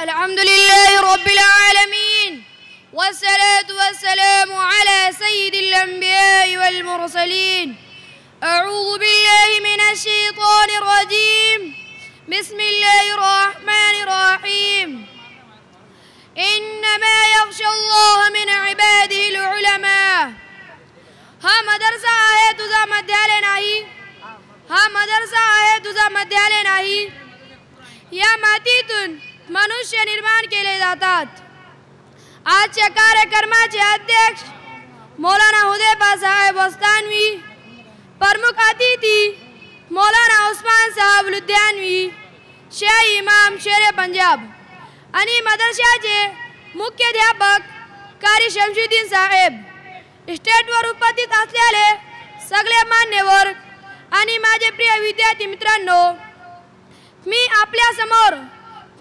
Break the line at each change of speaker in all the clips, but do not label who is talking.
अल्हम्दुलिल्लाहि रब्बिल आलमीन वस्सलातु वस्सलामु अला सय्यिदिल अंबिया'i वल मुरसलीन अऊज़ु बिल्लाहि मिनश शैतानिर रजीम बिस्मिल्लाहिर रहमानिर रहीम इन्नमा यख्शल्लाह मिन इबादिहिल उलमा। हा मदरसा आहे तुझा मध्यालय नाही, हा मदरसा आहे तुझा मध्यालय नाही। या मातीतून मनुष्य निर्माण केले जातात। आजच्या कार्यक्रमाचे अध्यक्ष मौलाना हुदैफा साहेब वस्तानवी, प्रमुख अतिथी मौलाना उस्मान साहब लुधियानवी, शाही इमाम शेर पंजाब आणि मदरशाचे मुख्याध्यापक कारी शमशुद्दीन साहेब, स्टेजवर उपस्थित असलेले सगळे मान्यवर आणि माझे प्रिय विद्यार्थी मित्रांनो, मी आपल्या समोर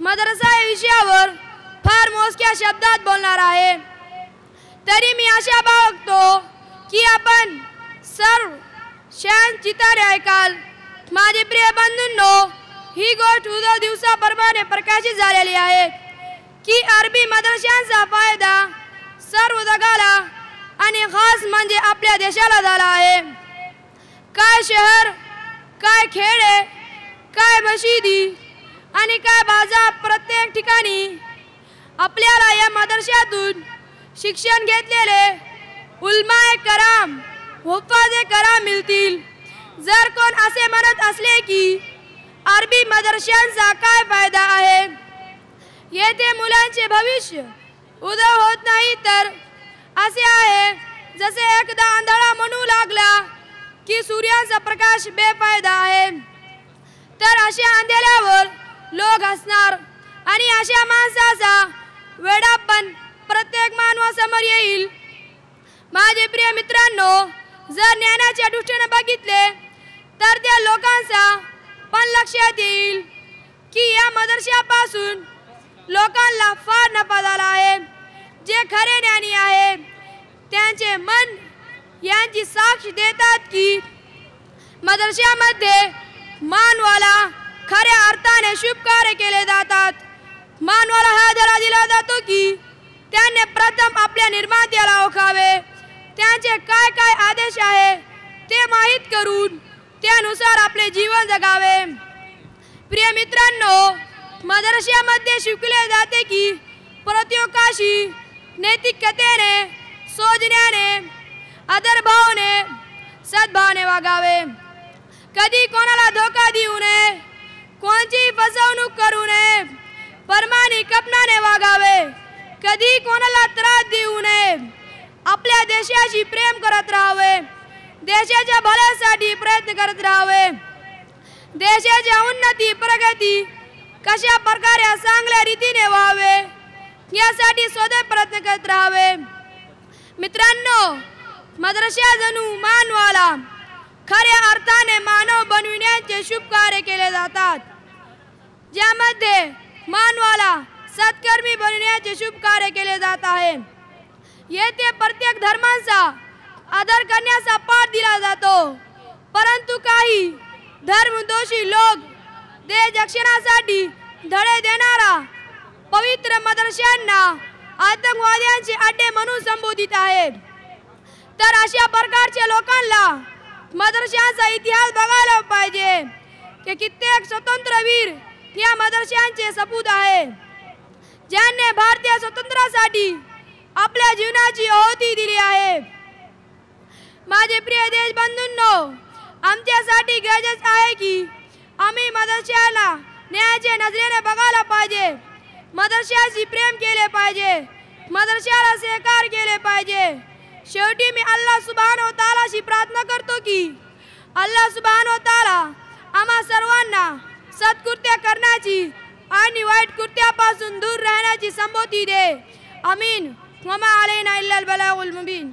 मदरसा या विषयावर फार मोजक्या शब्दात बोलणार आहे। तरी मी आशा बाळगतो की आपण सर्व शांत चित्ताने ऐकाल। माझे प्रिय बंधूंनो, ही गोष्ट उद्या दिवसाप्रमाणे प्रकाशित झालेली आहे की अरबी मदरशांचा फायदा सर्व जगाला आणि खास म्हणजे आपल्या देशाला झाला आहे। काय शहर, काय खेडे, काय मशिदी आणि काय बाजार, प्रत्येक ठिकाणी आपल्याला या मदरशातून शिक्षण घेतलेले उलमाए कराम, हुफ्फाजे कराम मिळतील। जर कोण असे म्हणत असले की अरबी मदरशांचा काय फायदा आहे, येथे मुलांचे भविष्य उदय होत नाही, तर असे आहे जसे एकदा आंधळा म्हणू लागला की सूर्याचा प्रकाश बेफायदा आहे, तर अशा अंधेऱ्यावर लोक हसणार आणि अशा माणसाचा वेडापण प्रत्येक मानवासमोर येईल। माझे प्रिय मित्रांनो, जर ज्ञानाच्या दृष्टीने बघितले तर त्या लोकांचा पण लक्षात येईल की या मदरशापासून लोकांना फार नफा झाला आहे। जे खरे ज्ञानी आहे त्यांचे मन यांची साक्ष देतात की मदरशामध्ये मानवाला खऱ्या अर्थाने शुभ कार्य केले जातात। मानवाला हा धडा दिला जातो की त्याने प्रथम आपल्या निर्मात्याला ओळखावे, त्यांचे काय काय आदेश आहे ते माहीत करून त्यानुसार आपले जीवन जगावे। प्रिय मित्रांनो, मदरशामध्ये शिकवले जाते की प्रत्येकाशी नैतिकतेने, सौजन्याने, आदरभावाने, सद्भावाने वागावे। कधी कोणाला धोका देऊ नये, कोणतीही फसवणूक करू नये, प्रामाणिकपणाने वागावे। कधी कोणाला त्रास देऊ नये, आपल्या देशाशी प्रेम करत राहावे, देशाच्या भल्यासाठी प्रयत्न करत राहावे। देशाची उन्नती, प्रगती कशा प्रकारे चांगल्या रीतीने व्हावे यासाठी सदैव प्रयत्न करत राहावे। मित्रांनो, मदरसा जणू मानवाला खऱ्या अर्थाने मानव बनविण्याचे शुभ कार्य केले जातात, ज्यामध्ये मानवाला सत्कर्मी बनविण्याचे शुभ कार्य केले जात आहे। येथे प्रत्येक धर्माचा आदर करण्याचा पाठ दिला जातो, परंतु काही धर्मदोषी लोक देश रक्षणासाठी धडे देणारा पवित्र मदरशांना आतंकवाद्यांचे अड्डे म्हणून संबोधित आहेत। तर अशा प्रकारच्या लोकांना मदरशांचा इतिहास बघायला पाहिजे की कित्येक स्वतंत्रवीर या मदरशांचे सपूत आहे, ज्यांनी भारतीय स्वातंत्र्यासाठी आपल्या जीवनाची आहुती दिली आहे। माझे प्रिय देशबंधूंनो, आमच्यासाठी गरजेचे आहे की आम्ही मदरशाला न्यायाच्या नजरेने बघायला पाहिजे, मदरशाशी प्रेम केले पाहिजे, मदरशाला सहकार्य केले पाहिजे। शेवटी मी अल्लाह सुब्हानहू व तआलाशी प्रार्थना करतो की अल्लाह सुब्हानहू व तआला आम्हा सर्वांना सत्कृत्य करण्याची आणि वाईट कृत्यापासून दूर राहण्याची संबोधी दे। आमीन। वमा अलैना इल्लल बलागुल मुबीन।